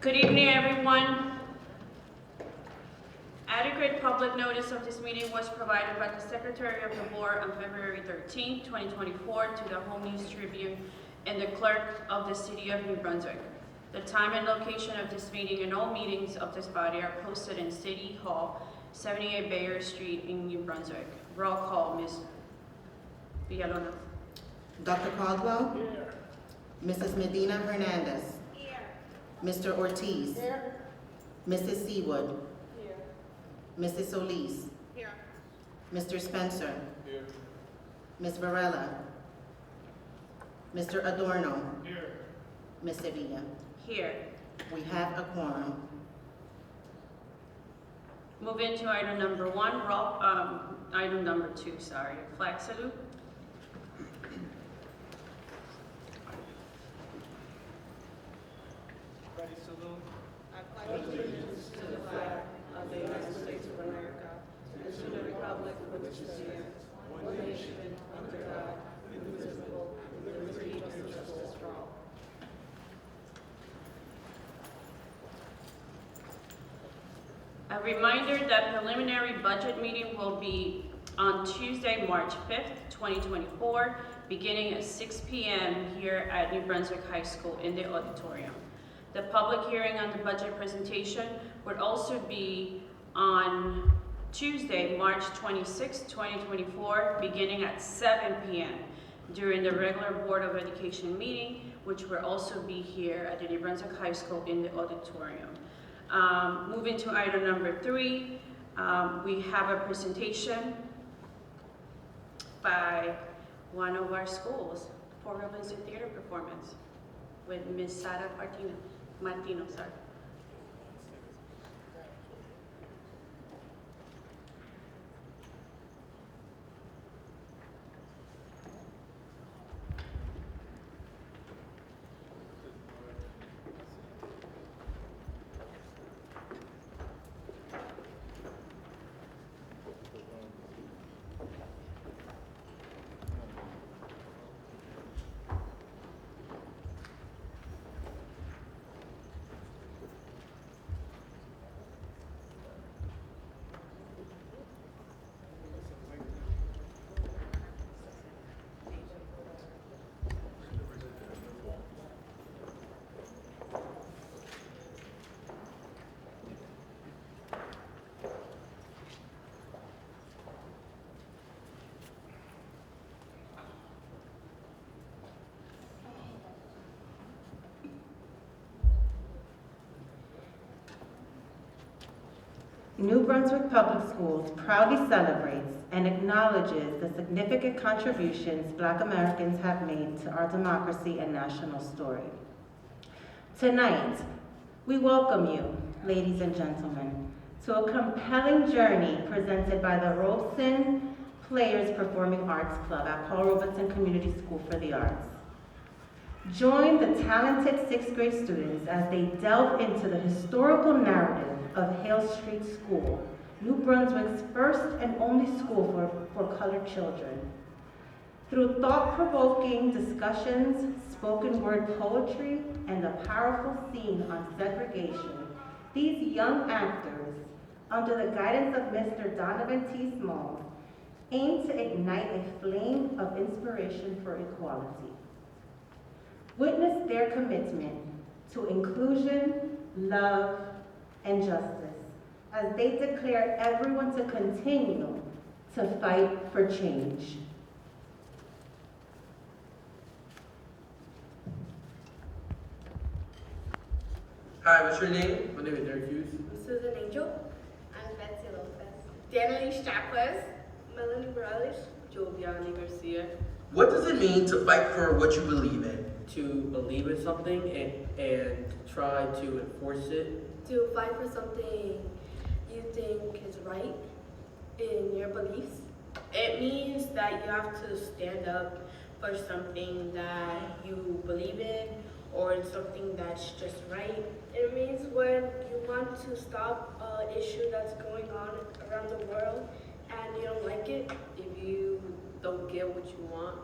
Good evening, everyone. Adequate public notice of this meeting was provided by the Secretary of the Board on February 13, 2024 to the Home News Tribune and the Clerk of the City of New Brunswick. The time and location of this meeting and all meetings of this body are posted in City Hall, 78 Bayer Street in New Brunswick. Roll call, Ms. Villalona. Dr. Caldwell? Here. Mrs. Medina Hernandez? Here. Mr. Ortiz? Here. Mrs. Seawood? Here. Mrs. Solis? Here. Mr. Spencer? Here. Ms. Varela? Mr. Adorno? Here. Ms. Sevilla? Here. We have a quorum. Move into item number one, item number two, flag salute. Ready, salute. I pledge allegiance to the flag of the United States of America and to the republic for which it stands, one nation, under God, indivisible, with liberty and justice for all. A reminder that preliminary budget meeting will be on Tuesday, March 5th, 2024, beginning at 6 p.m. here at New Brunswick High School in the auditorium. The public hearing on the budget presentation would also be on Tuesday, March 26, 2024, beginning at 7 p.m. during the regular Board of Education meeting, which will also be here at the New Brunswick High School in the auditorium. Moving to item number three, we have a presentation by one of our schools for a music theater performance with Ms. Sara Martino. New Brunswick Public Schools proudly celebrates and acknowledges the significant contributions Black Americans have made to our democracy and national story. Tonight, we welcome you, ladies and gentlemen, to a compelling journey presented by the Rolston Players Performing Arts Club at Paul Robeson Community School for the Arts. Join the talented sixth grade students as they delve into the historical narrative of Hale Street School, New Brunswick's first and only school for colored children. Through thought-provoking discussions, spoken word poetry, and a powerful scene on segregation, these young actors, under the guidance of Mr. Donovan T. Smalls, aim to ignite a flame of inspiration for equality. Witness their commitment to inclusion, love, and justice as they declare everyone to continue to fight for change. Hi, what's your name? My name is Derek Hughes. Susan Angel. I'm Betsy Lopez. Danielle Chaplas. Melanie Morales. Joviani Garcia. What does it mean to fight for what you believe in? To believe in something and try to enforce it. To fight for something you think is right in your beliefs. It means that you have to stand up for something that you believe in or something that's just right. It means when you want to stop an issue that's going on around the world and you don't like it. If you don't get what you want,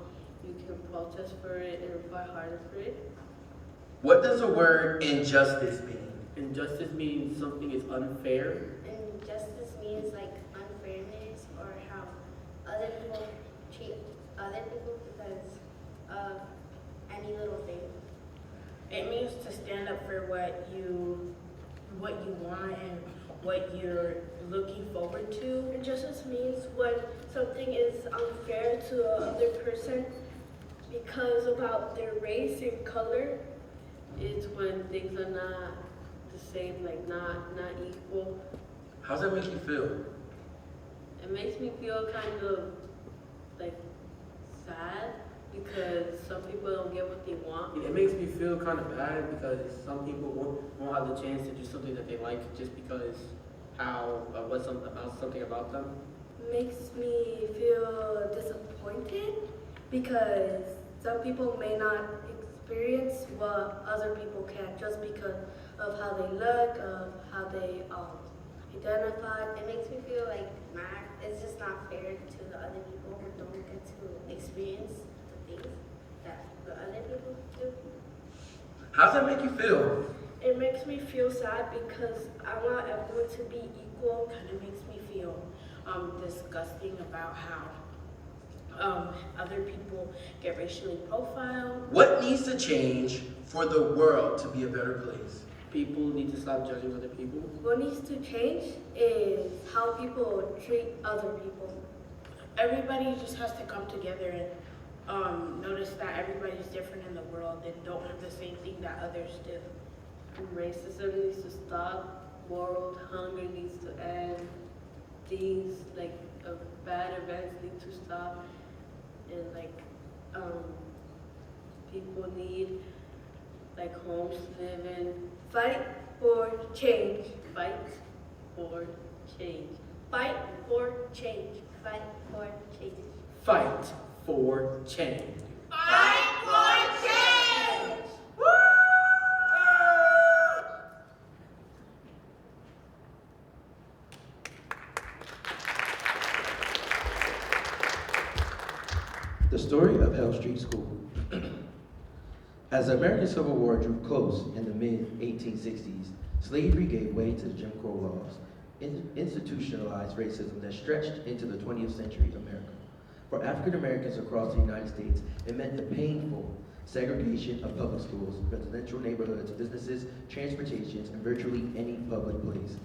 you can protest for it and fight harder for it. What does the word injustice mean? Injustice means something is unfair. Injustice means like unfairness or how other people treat other people because of any little thing. It means to stand up for what you want and what you're looking forward to. Injustice means when something is unfair to another person because about their race and color. It's when things are not the same, like not equal. How's that make you feel? It makes me feel kind of like sad because some people don't get what they want. It makes me feel kind of bad because some people won't have the chance to do something that they like just because something about them. Makes me feel disappointed because some people may not experience what other people can just because of how they look, of how they identify. It makes me feel like it's just not fair to the other people who don't get to experience the things that the other people do. How's that make you feel? It makes me feel sad because I want everyone to be equal. Kind of makes me feel disgusting about how other people get racially profiled. What needs to change for the world to be a better place? People need to stop judging other people. What needs to change is how people treat other people. Everybody just has to come together and notice that everybody's different in the world and don't have the same thing that others do. Racism needs to stop. World hunger needs to end. Things like bad events need to stop. And people need like homes to live in. Fight for change. Fight for change. Fight for change. Fight for change. Fight for change. Fight for change! The story of Hell Street School. As the American Civil War drew close in the mid-1860s, slavery gave way to the Jim Crow laws, institutionalized racism that stretched into the 20th century America. For African Americans across the United States, it meant the painful segregation of public schools, residential neighborhoods, businesses, transportations, and virtually any public place.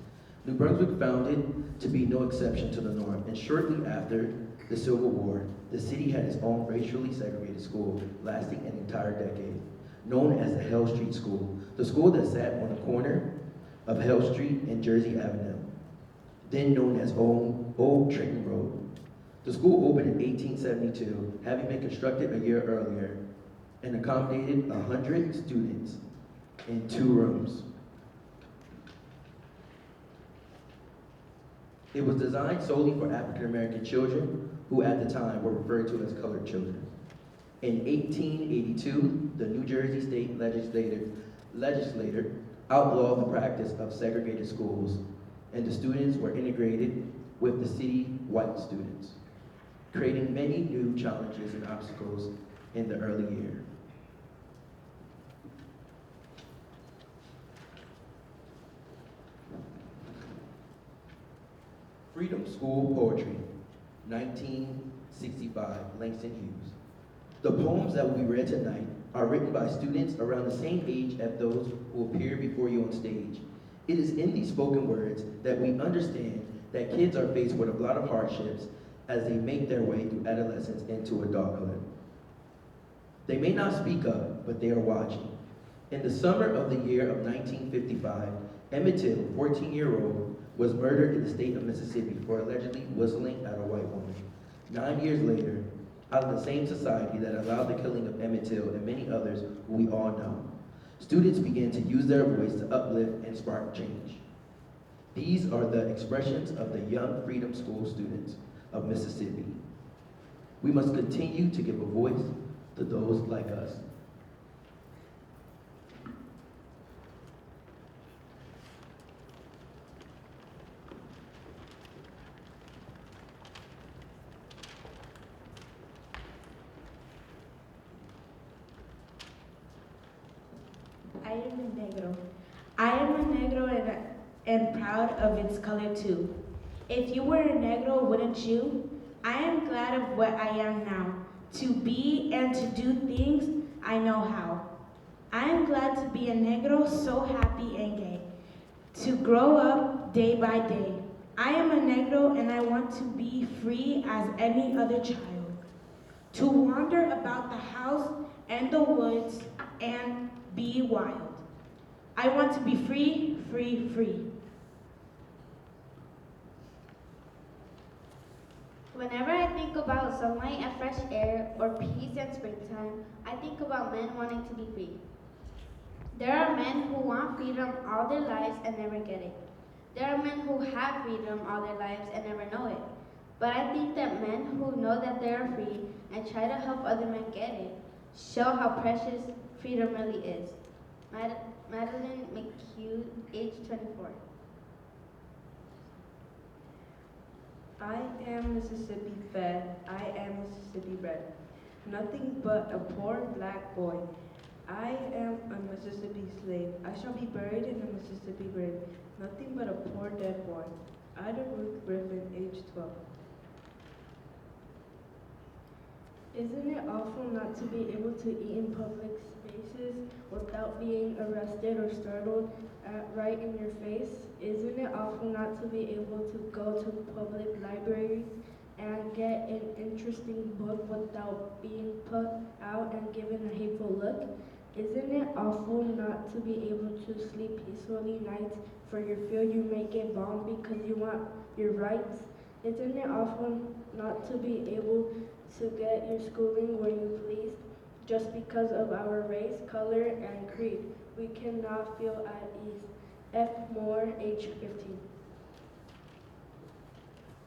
New Brunswick founded to be no exception to the norm, and shortly after the Civil War, the city had its own racially segregated school lasting an entire decade, known as the Hell Street School, the school that sat on the corner of Hell Street and Jersey Avenue, then known as Old Trenton Road. The school opened in 1872, having been constructed a year earlier, and accommodated 100 students in 2 rooms. It was designed solely for African American children who at the time were referred to as colored children. In 1882, the New Jersey State Legislature outlawed the practice of segregated schools, and the students were integrated with the city white students, creating many new challenges and obstacles in the early year. Freedom School Poetry, 1965, Langston Hughes. The poems that we read tonight are written by students around the same age as those who appear before you on stage. It is in these spoken words that we understand that kids are faced with a lot of hardships as they make their way through adolescence into adulthood. They may not speak up, but they are watching. In the summer of the year of 1955, Emmett Till, 14-year-old, was murdered in the state of Mississippi for allegedly whistling at a white woman. 9 years later, out of the same society that allowed the killing of Emmett Till and many others who we all know, students began to use their voice to uplift and spark change. These are the expressions of the young Freedom School students of Mississippi. We must continue to give a voice to those like us. Iron Man Negro. Iron Man Negro and proud of its color too. If you were a Negro, wouldn't you? I am glad of what I am now, to be and to do things I know how. I am glad to be a Negro, so happy and gay, to grow up day by day. I am a Negro and I want to be free as any other child, to wander about the house and the woods and be wild. I want to be free, free, free. Whenever I think about sunlight and fresh air or peace and springtime, I think about men wanting to be free. There are men who want freedom all their lives and never get it. There are men who have freedom all their lives and never know it. But I think that men who know that they are free and try to help other men get it show how precious freedom really is. Madeline McHugh, age 24. I am Mississippi fed, I am Mississippi bred. Nothing but a poor black boy. I am a Mississippi slave. I shall be buried in a Mississippi grave. Nothing but a poor dead boy. Ida Ruth Griffin, age 12. Isn't it awful not to be able to eat in public spaces without being arrested or startled right in your face? Isn't it awful not to be able to go to public libraries and get an interesting book without being put out and given a hateful look? Isn't it awful not to be able to sleep peacefully nights for you fear you may get bombed because you want your rights? Isn't it awful not to be able to get your schooling where you please just because of our race, color, and creed? We cannot feel at ease. F. Moore, age 15.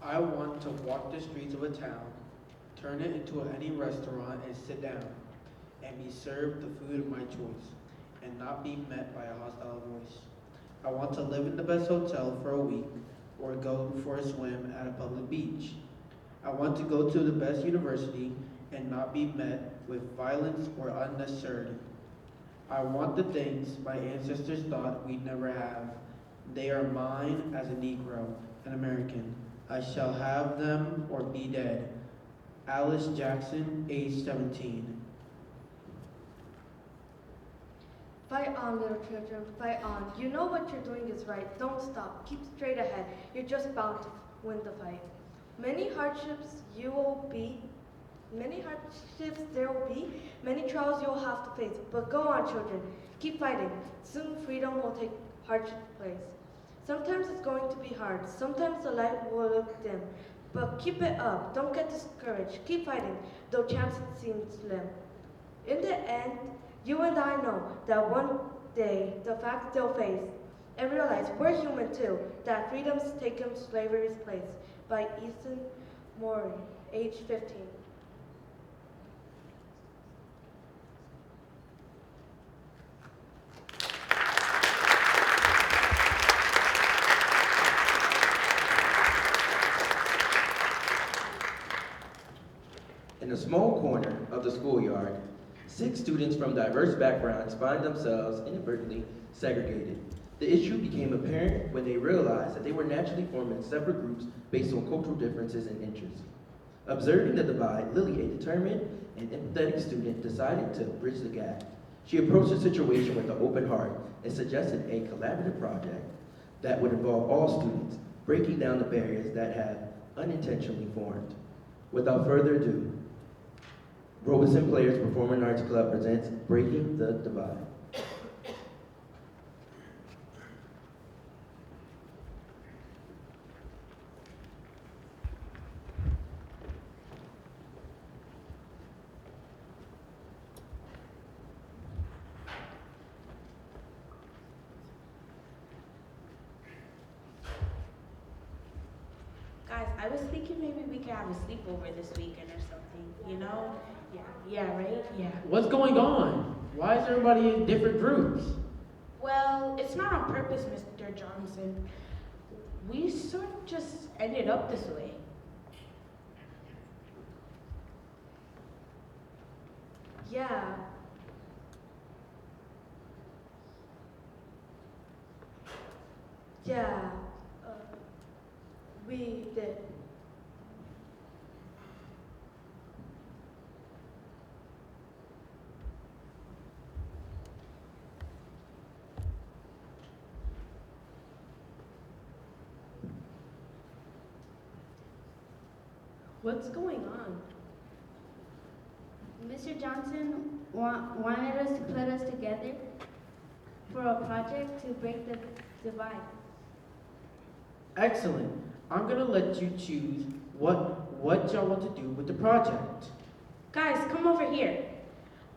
I want to walk the streets of a town, turn it into any restaurant and sit down, and be served the food of my choice, and not be met by a hostile voice. I want to live in the best hotel for a week, or go for a swim at a public beach. I want to go to the best university and not be met with violence or unnecessity. I want the things my ancestors thought we'd never have. They are mine as a Negro, an American. I shall have them or be dead. Alice Jackson, age 17. Fight on, little children, fight on. You know what you're doing is right. Don't stop. Keep straight ahead. You're just bound to win the fight. Many hardships there will be, many trials you'll have to face. But go on, children. Keep fighting. Soon freedom will take hardship place. Sometimes it's going to be hard. Sometimes the light will look dim. But keep it up. Don't get discouraged. Keep fighting, though chances seem slim. In the end, you and I know that one day the facts they'll face and realize we're human too, that freedom's taken slavery's place. By Ethan Morey, age 15. In a small corner of the schoolyard, 6 students from diverse backgrounds find themselves inadvertently segregated. The issue became apparent when they realized that they were naturally forming separate groups based on cultural differences and interests. Observing the divide, Lily, a determined and empathetic student, decided to bridge the gap. She approached the situation with an open heart and suggested a collaborative project that would involve all students, breaking down the barriers that have unintentionally formed. Without further ado, Robeson Players Performing Arts Club presents Breaking the Divide. Guys, I was thinking maybe we could have a sleepover this weekend or something, you know? Yeah, right? Yeah. What's going on? Why is everybody in different groups? Well, it's not on purpose, Mr. Johnson. We sort of just ended up this way. Yeah. Yeah, we did. What's going on? Mr. Johnson wanted us to put us together for a project to break the divide. Excellent. I'm gonna let you choose what y'all want to do with the project. Guys, come over here.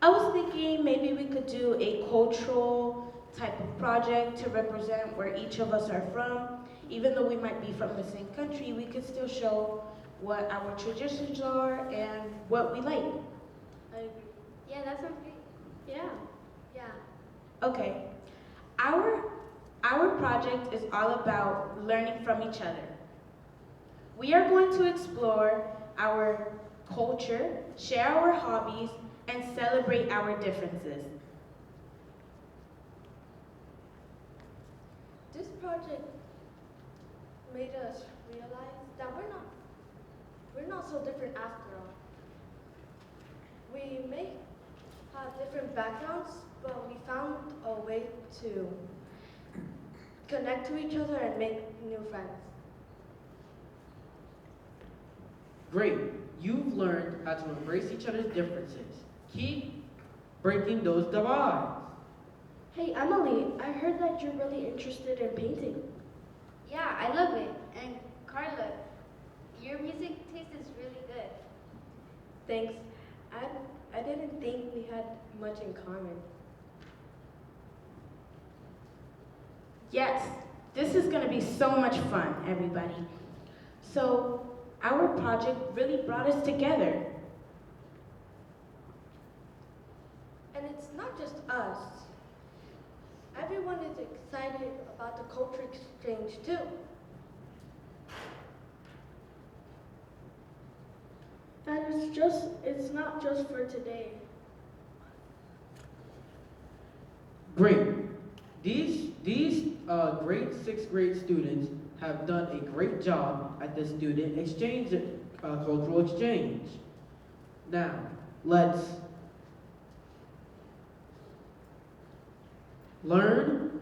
I was thinking maybe we could do a cultural type of project to represent where each of us are from. Even though we might be from the same country, we could still show what our traditions are and what we like. I agree. Yeah, that sounds great. Yeah. Yeah. Okay. Our project is all about learning from each other. We are going to explore our culture, share our hobbies, and celebrate our differences. This project made us realize that we're not so different after all. We may have different backgrounds, but we found a way to connect to each other and make new friends. Great. You've learned how to embrace each other's differences. Keep breaking those divides. Hey, Emily, I heard that you're really interested in painting. Yeah, I love it. And Carla, your music taste is really good. Thanks. I didn't think we had much in common. Yes, this is going to be so much fun, everybody. So, our project really brought us together. And it's not just us. Everyone is excited about the culture exchange too. And it's not just for today. Great. These grade 6th grade students have done a great job at the student exchange, cultural exchange. Now, let's learn,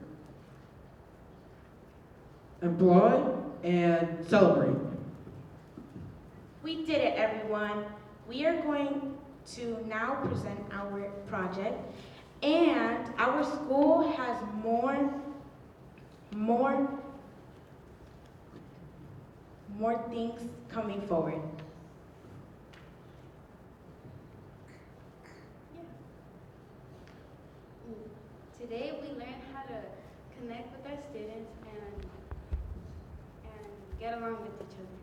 employ, and celebrate. We did it, everyone. We are going to now present our project, and our school has more things coming forward. Today we learned how to connect with our students and get along with each other.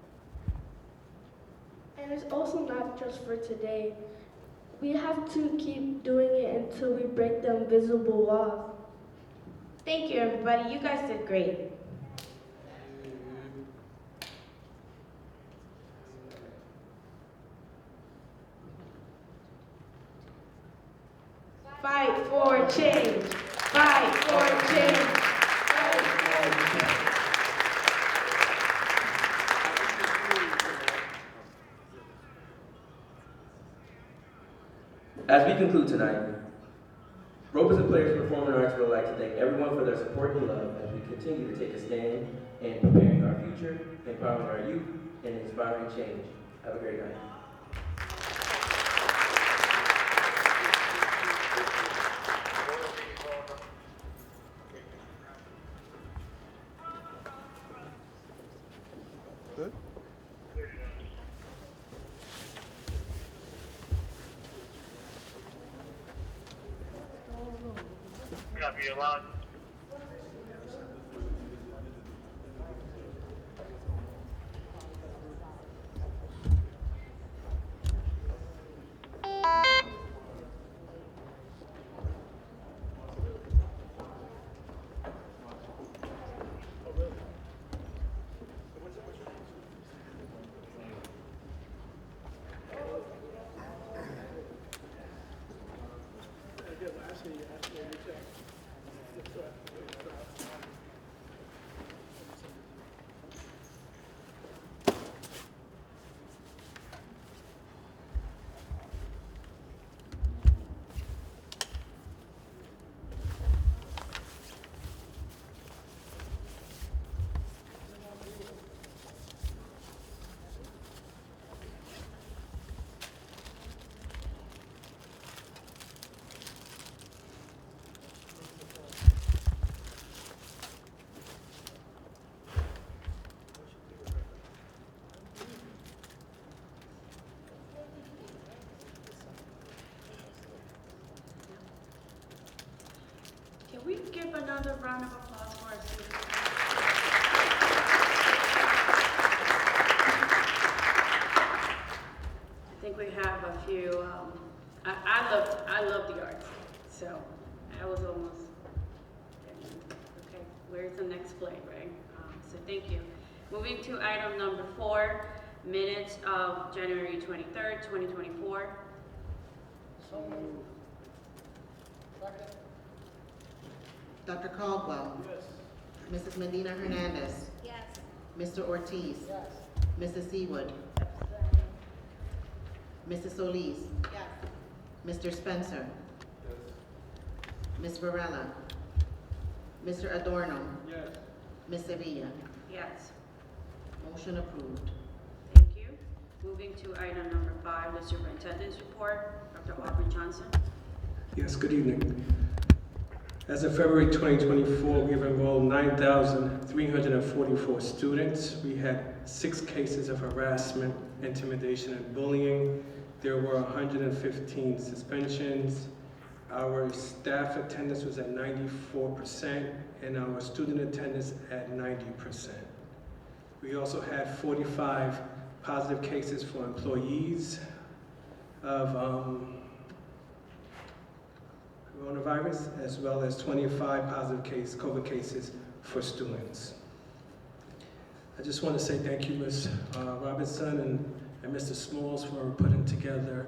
And it's also not just for today. We have to keep doing it until we break the invisible wall. Thank you, everybody. You guys did great. Fight for change. Fight for change. As we conclude tonight, ropers and players performing arts would like to thank everyone for their support and love as we continue to take a stand in preparing our future, empowering our youth, and inspiring change. Have a great night. give another round of applause for our students? I think we have a few, I love the arts, so I was almost, okay, where's the next play, right? So thank you. Moving to item number 4, minutes of January 23rd, 2024. So moved. Second. Dr. Caldwell. Yes. Mrs. Medina Hernandez. Yes. Mr. Ortiz. Yes. Mrs. Seawood. Mrs. Solis. Yes. Mr. Spencer. Ms. Varela. Mr. Adorno. Yes. Ms. Sevilla. Yes, Motion approved. thank you. Moving to item number 5, the superintendent's report. Dr. Aubrey Johnson. Yes, good evening. As of February 2024, we have enrolled 9,344 students. We had 6 cases of harassment, intimidation, and bullying. There were 115 suspensions. Our staff attendance was at 94%, and our student attendance at 90%. We also had 45 positive cases for employees of coronavirus, as well as 25 positive COVID cases for students. I just want to say thank you, Ms. Robinson and Mr. Smalls, for putting together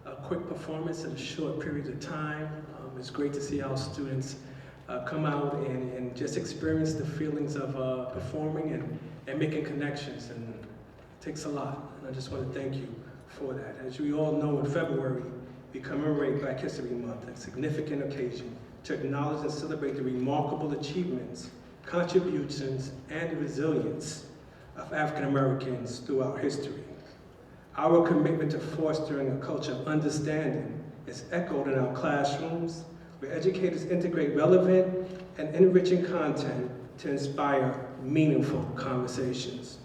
a quick performance in a short period of time. It's great to see our students come out and just experience the feelings of performing and making connections, and it takes a lot. And I just want to thank you for that. As we all know, in February, we commemorate Black History Month, a significant occasion to acknowledge and celebrate the remarkable achievements, contributions, and resilience of African Americans throughout history. Our commitment to fostering a culture of understanding is echoed in our classrooms, where educators integrate relevant and enriching content to inspire meaningful conversations.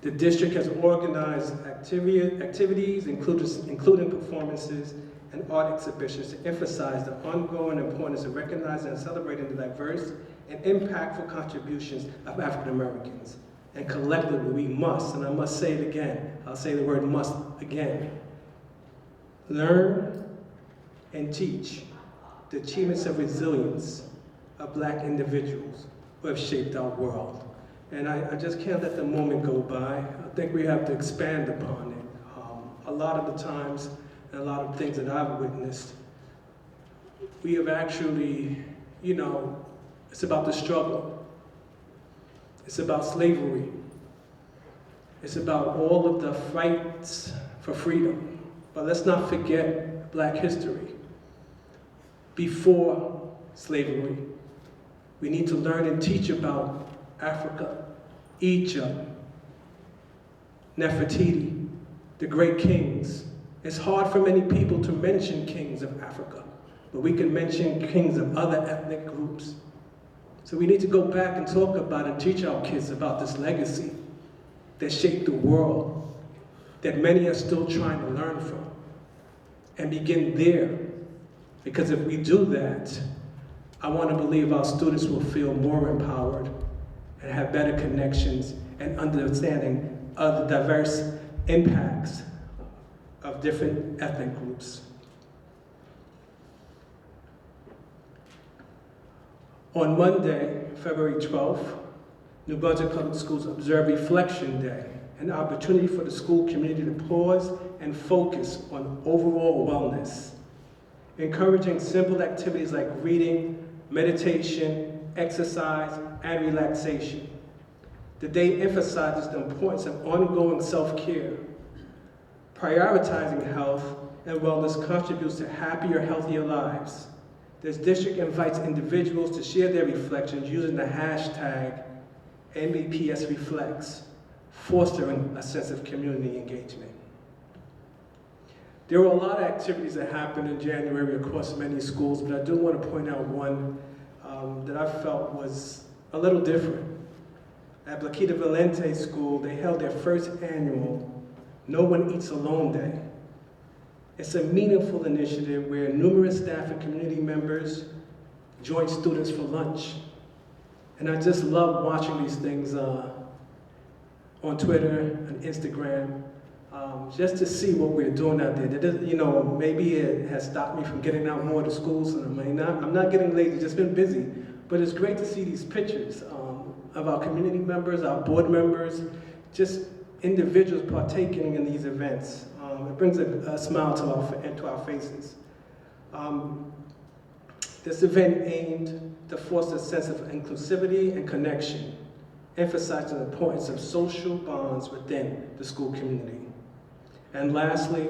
The district has organized activities, including performances and art exhibitions, to emphasize the ongoing importance of recognizing and celebrating the diverse and impactful contributions of African Americans. And collectively, we must, and I must say it again, I'll say the word must again, learn and teach the achievements of resilience of Black individuals who have shaped our world. And I just can't let the moment go by. I think we have to expand upon it. A lot of the times, and a lot of things that I've witnessed, we have actually, it's about the struggle. It's about slavery. It's about all of the fights for freedom. But let's not forget Black history. Before slavery, we need to learn and teach about Africa, Egypt, Nefertiti, the great kings. It's hard for many people to mention kings of Africa, but we can mention kings of other ethnic groups. So we need to go back and talk about and teach our kids about this legacy that shaped the world, that many are still trying to learn from, and begin there. Because if we do that, I want to believe our students will feel more empowered and have better connections and understanding of the diverse impacts of different ethnic groups. On Monday, February 12th, New Brunswick Public Schools observe Reflection Day, an opportunity for the school community to pause and focus on overall wellness, encouraging simple activities like reading, meditation, exercise, and relaxation. The day emphasizes the importance of ongoing self-care. Prioritizing health and wellness contributes to happier, healthier lives. This district invites individuals to share their reflections using the hashtag NBPSReflects, fostering a sense of community engagement. There were a lot of activities that happened in January across many schools, but I do want to point out one that I felt was a little different. At Blaquita Valente School, they held their first annual No One Eats Alone Day. It's a meaningful initiative where numerous staff and community members join students for lunch. And I just love watching these things on Twitter and Instagram, just to see what we're doing out there. That is, you know, maybe it has stopped me from getting out more to schools, and I'm not getting lazy, just been busy. But it's great to see these pictures of our community members, our board members, just individuals partaking in these events. It brings a smile to our faces. This event aimed to foster a sense of inclusivity and connection, emphasizing the importance of social bonds within the school community. And lastly,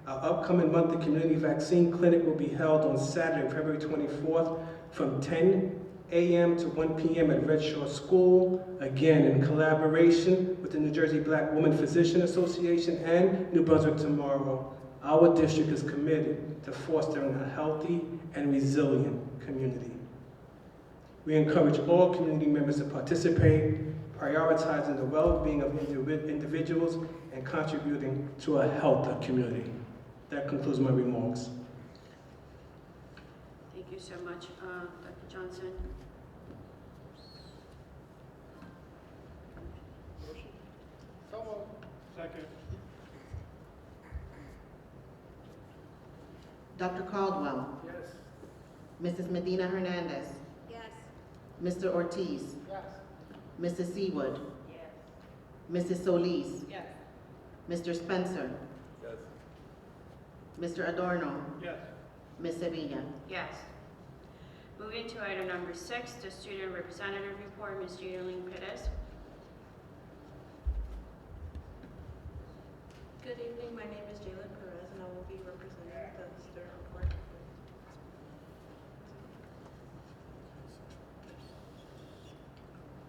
our upcoming monthly community vaccine clinic will be held on Saturday, February 24th from 10 a.m. to 1 p.m. at Red Shore School, again in collaboration with the New Jersey Black Women Physician Association and New Brunswick Tomorrow. Our district is committed to fostering a healthy and resilient community. We encourage all community members to participate, prioritizing the well-being of individuals and contributing to a healthier community. That concludes my remarks. Thank you so much, Dr. Johnson. Second. Dr. Caldwell. Yes. Mrs. Medina Hernandez. Yes. Mr. Ortiz. Yes. Mrs. Seawood. Yes. Mrs. Solis. Yes. Mr. Spencer. Yes. Mr. Adorno. Yes. Ms. Sevilla. Yes. Moving to item number 6, the student representative report, Ms. Jadaline Perez. Good evening, my name is Jalen Perez and I will be representing the student report.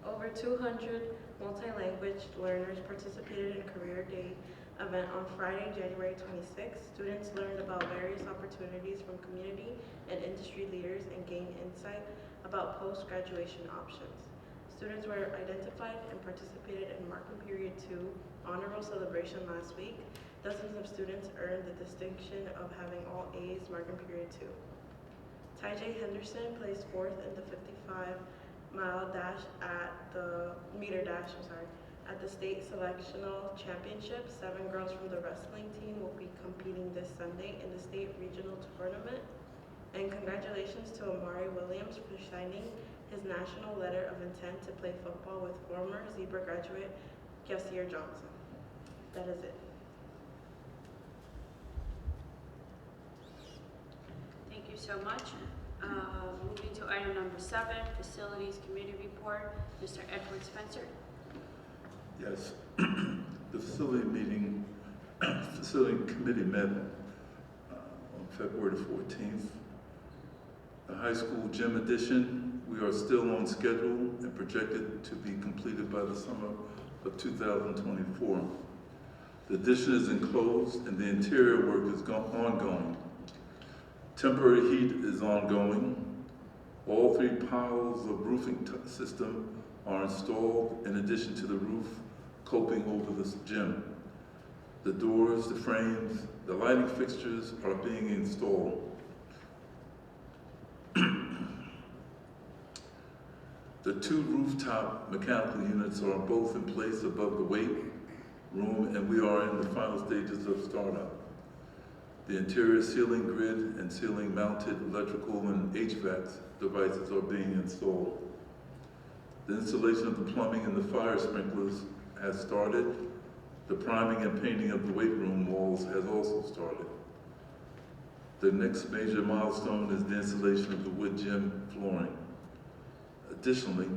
Over 200 multi-language learners participated in Career Day event on Friday, January 26th. Students learned about various opportunities from community and industry leaders and gained insight about post-graduation options. Students were identified and participated in Marking Period 2 honor roll celebration last week. Dozens of students earned the distinction of having all A's Marking Period 2. Ty J. Henderson placed 4th in the 55-mile dash at the at the state selectional championship. 7 girls from the wrestling team will be competing this Sunday in the state regional tournament. And congratulations to Amari Williams for signing his national letter of intent to play football with former Zebra graduate Yasir Johnson. That is it. Thank you so much. Moving to item number 7, facilities committee report, Mr. Edward Spencer. Yes, the facility committee met on February the 14th. The high school gym addition, we are still on schedule and projected to be completed by the summer of 2024. The addition is enclosed and the interior work is ongoing. Temporary heat is ongoing. All 3 piles of roofing system are installed in addition to the roof coping over this gym. The doors, the frames, the lighting fixtures are being installed. The 2 rooftop mechanical units are both in place above the weight room, and we are in the final stages of startup. The interior ceiling grid and ceiling mounted electrical and HVAC devices are being installed. The installation of the plumbing and the fire sprinklers has started. The priming and painting of the weight room walls has also started. The next major milestone is the installation of the wood gym flooring. Additionally,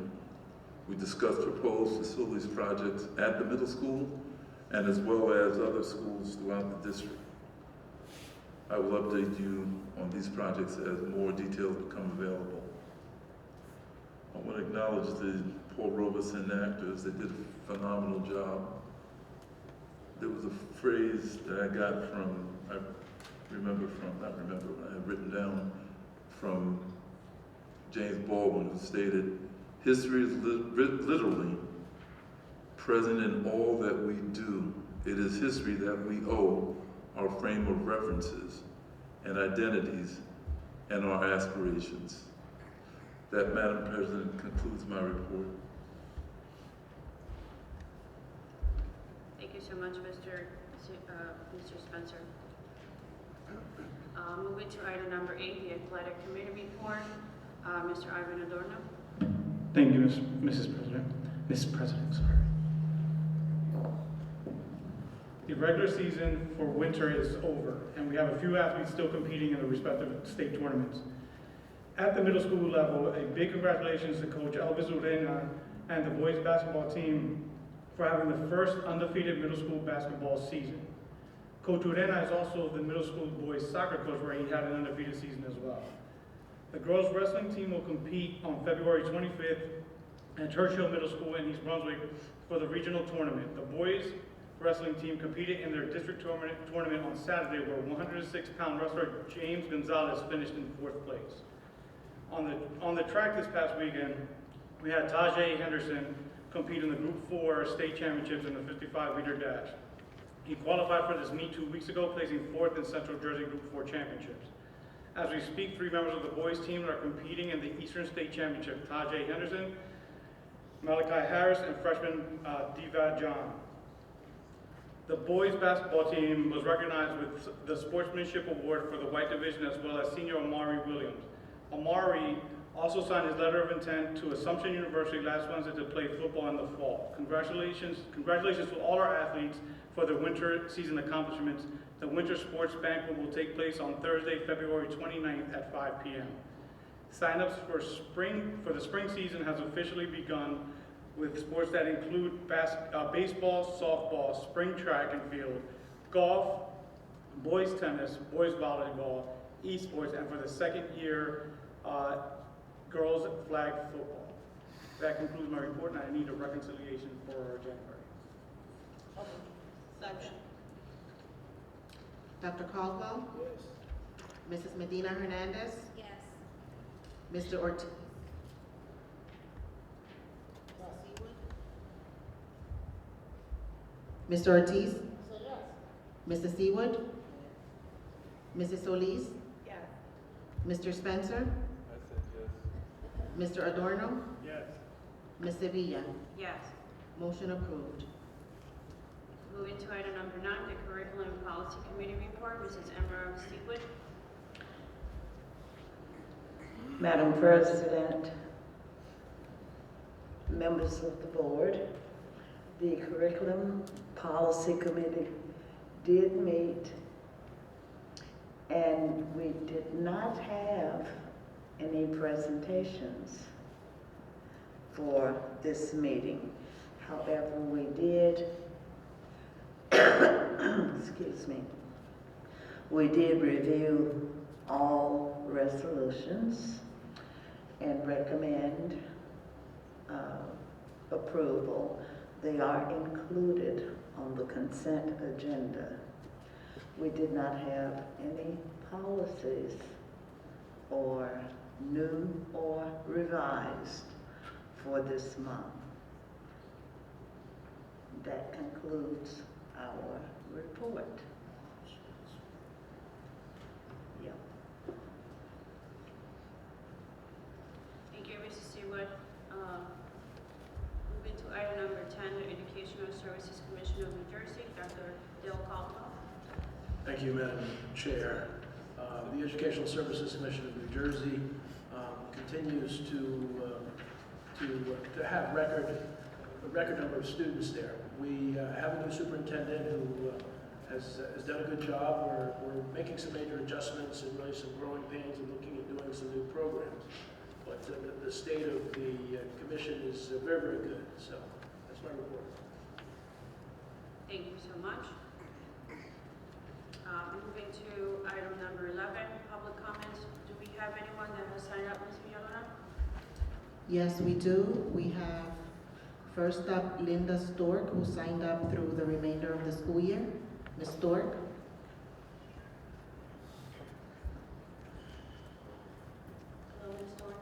we discussed proposed facilities projects at the middle school and as well as other schools throughout the district. I will update you on these projects as more details become available. I want to acknowledge the Paul Robeson actors. They did a phenomenal job. There was a phrase that I got from, I had written down from James Baldwin, who stated, "History is literally present in all that we do. It is history that we owe our frame of references and identities and our aspirations." That, Madam President, concludes my report. Thank you so much, Mr. Spencer. Moving to item number 8, the athletic committee report. Mr. Ivan Adorno. Thank you, Mrs. President. Mrs. President, sorry. The regular season for winter is over, and we have a few athletes still competing in the respective state tournaments. At the middle school level, a big congratulations to Coach Elvis Urena and the boys basketball team for having the first undefeated middle school basketball season. Coach Urena is also the middle school boys soccer coach, where he had an undefeated season as well. The girls wrestling team will compete on February 25th at Churchill Middle School in East Brunswick for the regional tournament. The boys wrestling team competed in their district tournament on Saturday, where 106-pound wrestler James Gonzalez finished in 4th place. On the track this past weekend, we had Tajay Henderson compete in the Group 4 state championships in the 55-meter dash. He qualified for this meet 2 weeks ago, placing 4th in Central Jersey Group 4 championships. As we speak, 3 members of the boys team are competing in the Eastern State Championship: Tajay Henderson, Malachi Harris, and freshman Divad John. The boys basketball team was recognized with the Sportsmanship Award for the white division, as well as senior Amari Williams. Amari also signed his letter of intent to Assumption University last Wednesday to play football in the fall. Congratulations to all our athletes for their winter season accomplishments. The winter sports banquet will take place on Thursday, February 29th at 5 p.m. Sign-ups for the spring season has officially begun, with sports that include baseball, softball, spring track and field, golf, boys tennis, boys volleyball, esports, and for the second year, girls flag football. That concludes my report, and I need a reconciliation for January. Second. Dr. Caldwell? Yes. Mrs. Medina Hernandez? Yes. Mr. Ortiz? Mr. Ortiz? Mrs. Seawood? Mrs. Solis? Yes. Mr. Spencer? I said yes. Mr. Adorno? Yes. Ms. Sevilla? Yes. Motion approved. Moving to item number 9, the curriculum and policy committee report. Mrs. Emerald Seawood. Madam President, members of the board, the Curriculum Policy Committee did meet, and we did not have any presentations for this meeting. However, we did, excuse me, we did review all resolutions and recommend approval. They are included on the consent agenda. We did not have any policies or new or revised for this month. That concludes our report. Yep. Thank you, Mrs. Seawood. Moving to item number 10, the Educational Services Commission of New Jersey, Dr. Dale Caldwell. Thank you, Madam Chair. The Educational Services Commission of New Jersey continues to have a record number of students there. We have a new superintendent who has done a good job. We're making some major adjustments and really some growing pains and looking at doing some new programs. But the state of the commission is very, very good. So that's my report. Thank you so much. Moving to item number 11, public comments. Do we have anyone that has signed up, Ms. Villalona? Yes, we do. We have first up Linda Stork, who signed up through the remainder of the school year. Ms. Stork? Hello, Ms. Stork.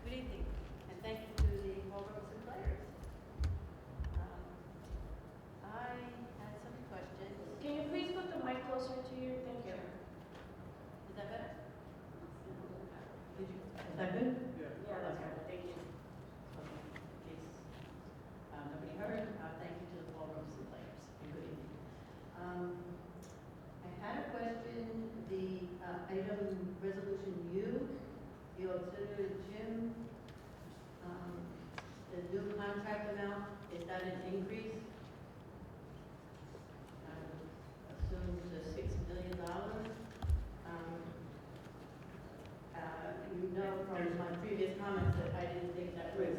Good evening, and thank you to the Programs and Players. I had some questions. Can you please put the mic closer to you? Thank you. Is that better? Is that good? contract amount, is that an increase? I would assume the $6 million. You know from my previous comments that I didn't think that was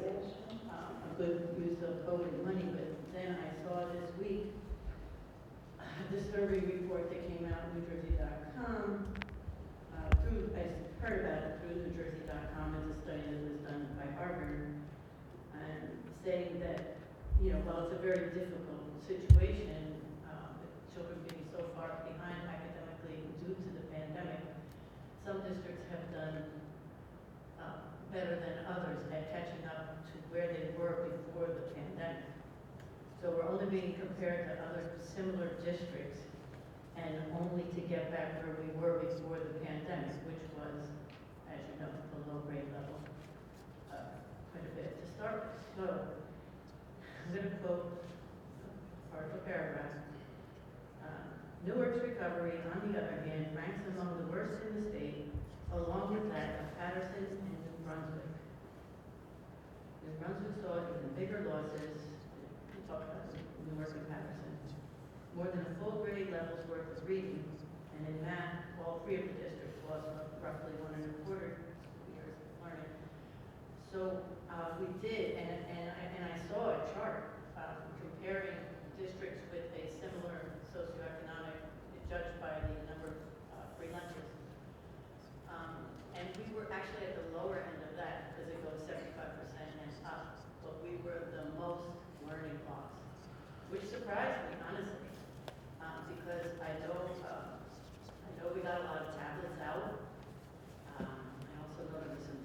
a good use of COVID money, but then I saw this week the survey report that came out on NewJersey.com. I heard about it through NewJersey.com. It's a study that was done by Harvard, and saying that, you know, while it's a very difficult situation, with children being so far behind academically due to the pandemic, some districts have done better than others at catching up to where they were before the pandemic. So we're only being compared to other similar districts, and only to get back where we were before the pandemic, which was, as you know, the low grade level, quite a bit to start with. So I'm going to quote part of a paragraph. Newark's recovery, on the other hand, ranks among the worst in the state, along with that of Patterson and New Brunswick. New Brunswick saw even bigger losses. We talked about Newark and Patterson. More than a full grade level's worth of reading, and in math, all three of the districts lost roughly 1 1/4 years of learning. So we did, and I saw a chart comparing districts with a similar socioeconomic, judged by the number of free lunches. And we were actually at the lower end of that because it goes 75% and up, but we were the most learning loss, which surprised me, honestly, because I know we got a lot of tablets out. I also know there were some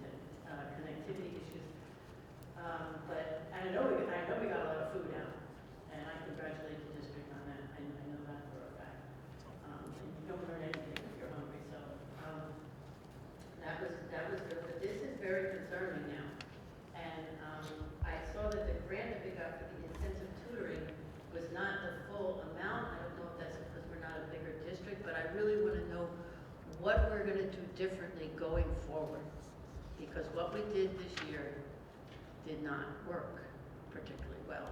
connectivity issues, but I know we got a lot of food out, and I congratulate the district on that. I know that for a fact. And you don't learn anything if you're hungry, so that was good. But this is very concerning now, and I saw that the grant that we got for the intensive tutoring was not the full amount. I don't know if that's because we're not a bigger district, but I really want to know what we're going to do differently going forward, because what we did this year did not work particularly well.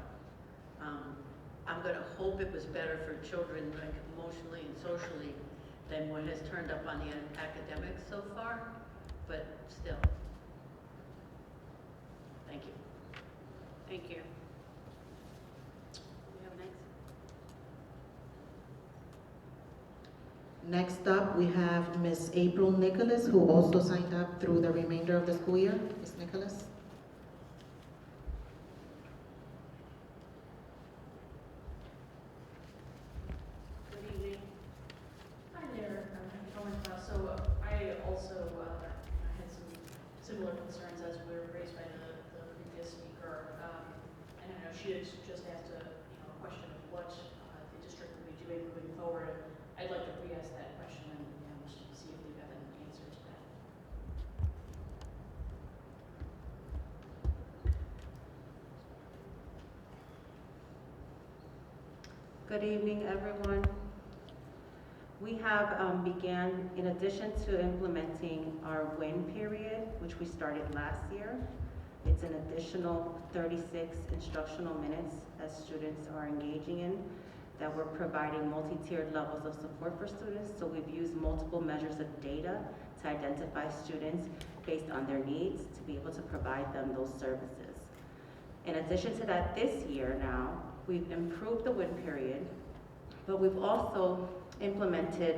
I'm going to hope it was better for children, like emotionally and socially, than what has turned up on the academics so far, but still. Thank you. Thank you. We have next. Next up, we have Miss April Nicholas, who also signed up through the remainder of the school year. Miss Nicholas? Good evening. Hi there, so I also had some similar concerns as were raised by the previous speaker. And I know she had just asked a question of what the district will be doing moving forward. I'd like to re-ask that question and see if we have an answer to that. Good evening, everyone. We have began, in addition to implementing our WIN period, which we started last year, it's an additional 36 instructional minutes as students are engaging in, that we're providing multi-tiered levels of support for students. So we've used multiple measures of data to identify students based on their needs to be able to provide them those services. In addition to that, this year now, we've improved the WIN period, but we've also implemented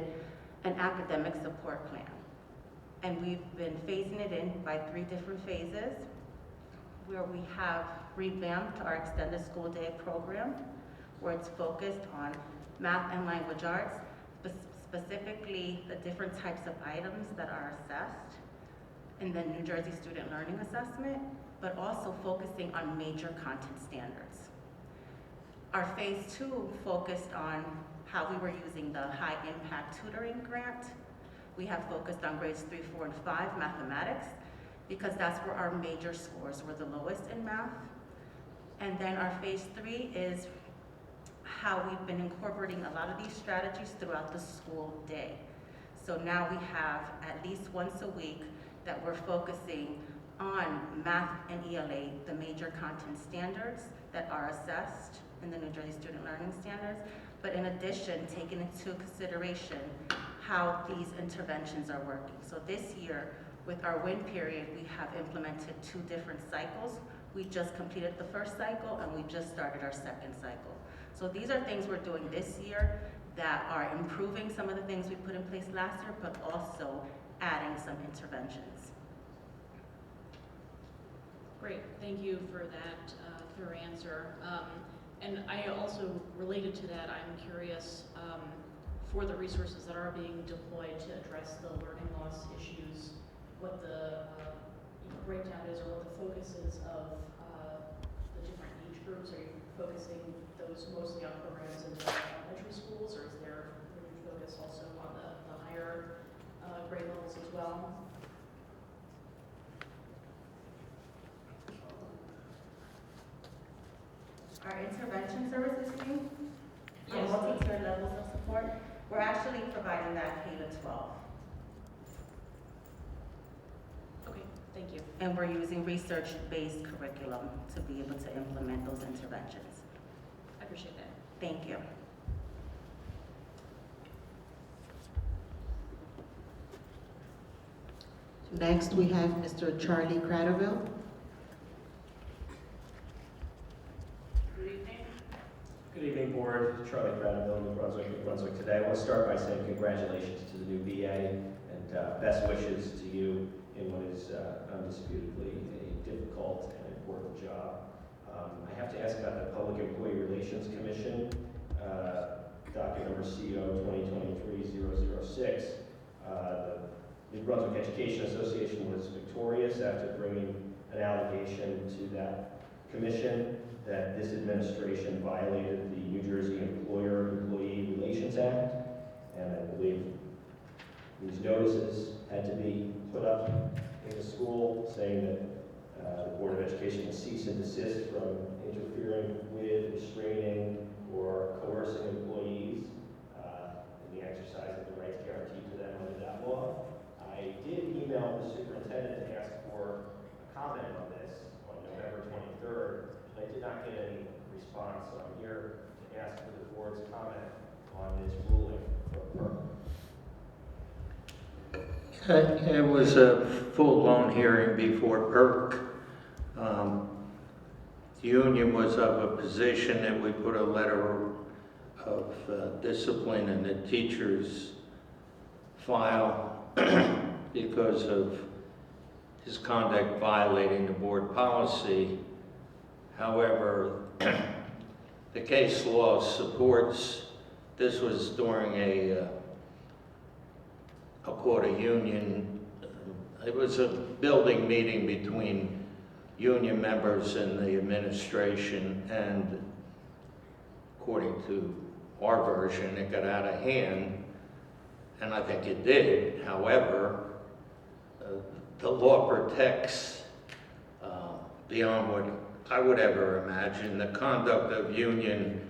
an academic support plan. And we've been phasing it in by 3 different phases, where we have revamped our extended school day program, where it's focused on math and language arts, specifically the different types of items that are assessed in the New Jersey Student Learning Assessment, but also focusing on major content standards. Our phase 2 focused on how we were using the high impact tutoring grant. We have focused on grades 3, 4, and 5 mathematics, because that's where our major scores were the lowest in math. And then our phase 3 is how we've been incorporating a lot of these strategies throughout the school day. So now we have at least once a week that we're focusing on math and ELA, the major content standards that are assessed in the New Jersey Student Learning Standards, but in addition, taking into consideration how these interventions are working. So this year, with our WIN period, we have implemented 2 different cycles. We just completed the first cycle and we just started our second cycle. So these are things we're doing this year that are improving some of the things we put in place last year, but also adding some interventions. Great, thank you for that thorough answer. And I also, related to that, I'm curious for the resources that are being deployed to address the learning loss issues, what the breakdown is or what the focus is of the different age groups. Are you focusing those mostly on programs in the elementary schools, or is there a focus also on the higher grade levels as well? Our intervention services team, Yes. multi-tiered levels of support, we're actually providing that K-12. Okay, thank you. And we're using research-based curriculum to be able to implement those interventions. I appreciate that. Thank you. Next, we have Mr. Charlie Cradaville. Good evening, Board. Charlie Cradaville, New Brunswick today. I want to start by saying congratulations to the new BA and best wishes to you in what is undisputedly a difficult and important job. I have to ask about the Public Employee Relations Commission, docket number CO 2023-006. The New Brunswick Education Association was victorious after bringing an allegation to that commission that this administration violated the New Jersey Employer-Employee Relations Act, and I believe these notices had to be put up in the school saying that the Board of Education will cease and desist from interfering with, restraining, or coercing employees in the exercise of the rights guaranteed to them under that law. I did email the superintendent to ask for a comment on this on November 23rd. I did not get any response, so I'm here to ask for the board's comment on this ruling for PERC. It was a full-blown hearing before PERC. The union was of a position that we put a letter of discipline in the teacher's file because of his conduct violating the board policy. However, the case law supports, this was during a union, it was a building meeting between union members and the administration, and according to our version, it got out of hand, and I think it did. However, the law protects beyond what I would ever imagine the conduct of union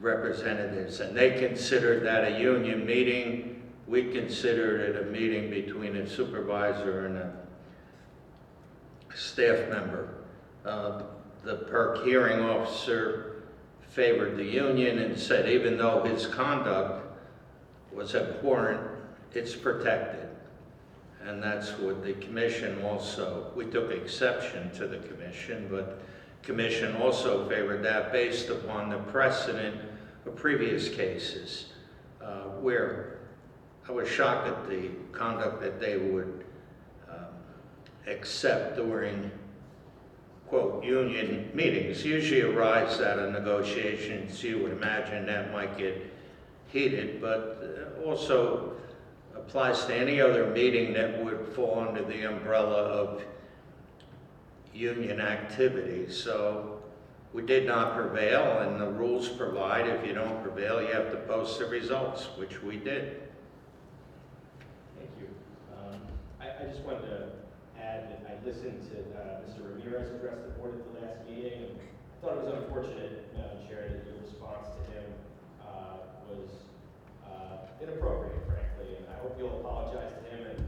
representatives, and they considered that a union meeting. We considered it a meeting between a supervisor and a staff member. The PERC hearing officer favored the union and said even though his conduct was abhorrent, it's protected. And that's what the commission also, we took exception to the commission, but commission also favored that based upon the precedent of previous cases where I was shocked at the conduct that they would accept during, quote, union meetings. Usually arise out of negotiations. You would imagine that might get heated, but also applies to any other meeting that would fall under the umbrella of union activity. So we did not prevail, and the rules provide if you don't prevail, you have to post the results, which we did. Thank you. I just wanted to add that I listened to Mr. Ramirez address the board at the last meeting, and I thought it was unfortunate, Madam Chair, that your response to him was inappropriate, frankly, and I hope you'll apologize to him and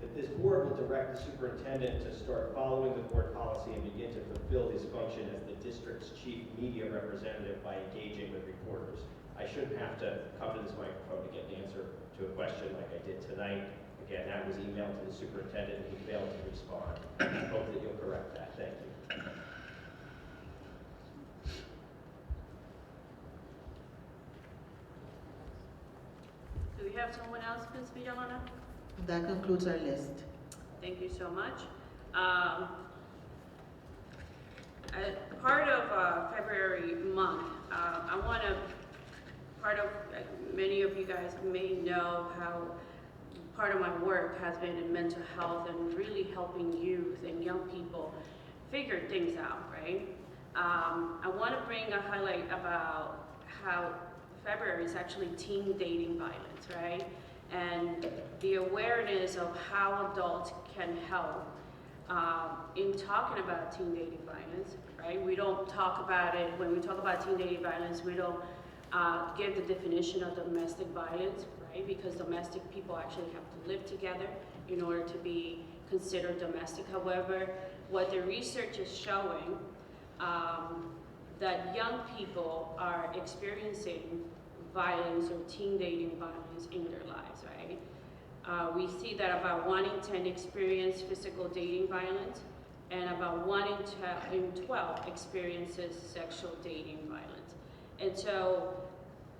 that this board will direct the superintendent to start following the board policy and begin to fulfill his function as the district's chief media representative by engaging with reporters. I shouldn't have to come to this microphone to get an answer to a question like I did tonight. Again, that was emailed to the superintendent and he failed to respond. I hope that you'll correct that. Thank you. Do we have someone else, Ms. Villalona? That concludes our list. Thank you so much. Part of February month, I want to, many of you guys may know how part of my work has been in mental health and really helping youth and young people figure things out, right? I want to bring a highlight about how February is actually teen dating violence, right? And the awareness of how adults can help in talking about teen dating violence, right? We don't talk about it, when we talk about teen dating violence, we don't give the definition of domestic violence, right? Because domestic people actually have to live together in order to be considered domestic. However, what the research is showing, that young people are experiencing violence or teen dating violence in their lives, right? We see that about 1 in 10 experience physical dating violence, and about 1 in 12 experiences sexual dating violence. And so,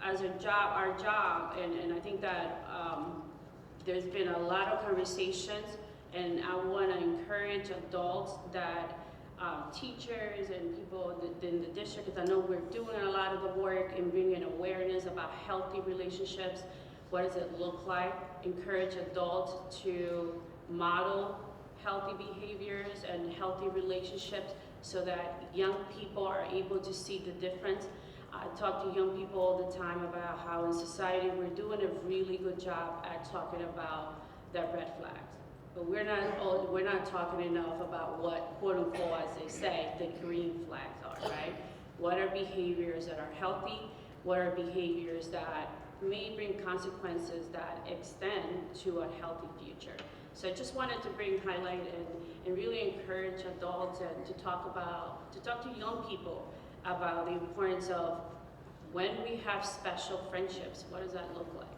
as our job, and I think that there's been a lot of conversations, and I want to encourage adults that teachers and people in the district, because I know we're doing a lot of the work in bringing awareness about healthy relationships. What does it look like? Encourage adults to model healthy behaviors and healthy relationships so that young people are able to see the difference. I talk to young people all the time about how in society we're doing a really good job at talking about the red flags. But we're not talking enough about what, quote unquote, as they say, the green flags are, right? What are behaviors that are healthy? What are behaviors that may bring consequences that extend to a healthy future? So I just wanted to highlight and really encourage adults and to talk to young people about the importance of when we have special friendships, what does that look like?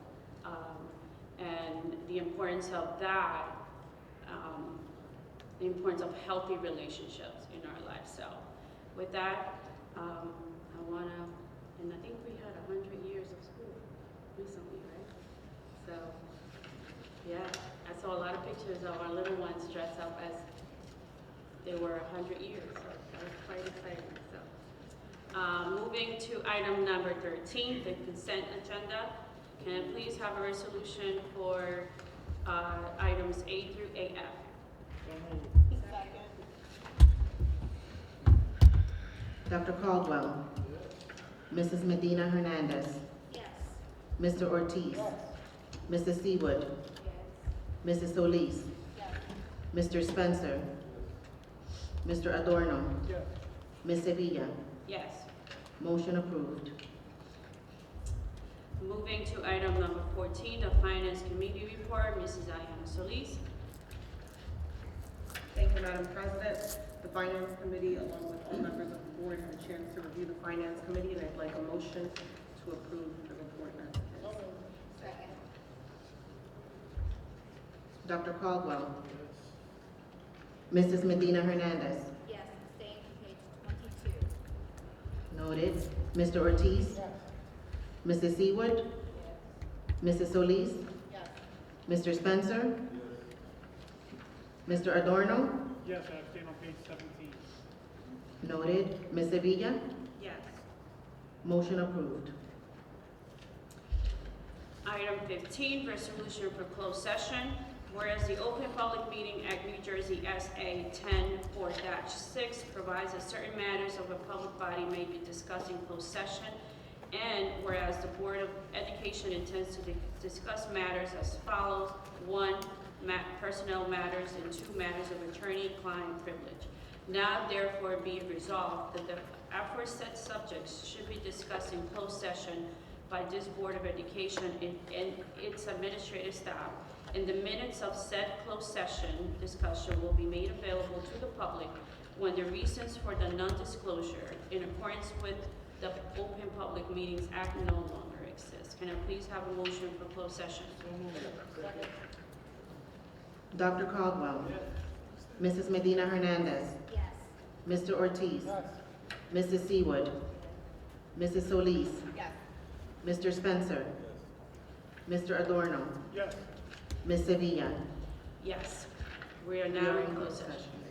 And the importance of that, the importance of healthy relationships in our lives. So with that, I wanna, and I think we had 100 years of school recently, right? So, yeah, I saw a lot of pictures of our little ones dressed up as they were 100 years, so that was quite exciting. So, moving to item number 13, the consent agenda. Can I please have a resolution for items A through AF? Dr. Caldwell. Mrs. Medina Hernandez. Yes. Mr. Ortiz. Mrs. Seawood. Mrs. Solis. Mr. Spencer. Mr. Adorno. Ms. Sevilla. Yes. Motion approved. Moving to item number 14, the Finance Committee report, Mrs. Ayana Solis. Thank you, Madam President. The Finance Committee, along with all members of the board, had a chance to review the Finance Committee, and I'd like a motion to approve the report as it is. Dr. Caldwell. Mrs. Medina Hernandez. Yes, staying to page 22. Noted. Mr. Ortiz. Mrs. Seawood. Mrs. Solis. Mr. Spencer. Mr. Adorno. Yes, I abstain on page 17. Noted. Ms. Sevilla. Yes. Motion approved. Item 15, resolution for closed session. Whereas the Open Public Meeting Act, New Jersey SA 10-4-6 provides that certain matters of a public body may be discussed in closed session, and whereas the Board of Education intends to discuss matters as follows: 1, personnel matters, and 2, matters of attorney-client privilege. Now therefore be it resolved that the aforesaid subjects should be discussed in closed session by this Board of Education and its administrative staff, and the minutes of said closed session discussion will be made available to the public when the reasons for the non-disclosure in accordance with the Open Public Meetings Act no longer exist. Can I please have a motion for closed session? Dr. Caldwell. Mrs. Medina Hernandez. Yes. Mr. Ortiz. Mrs. Seawood. Mrs. Solis. Yes. Mr. Spencer. Mr. Adorno. Yes. Ms. Sevilla. Yes. We are now in closed session.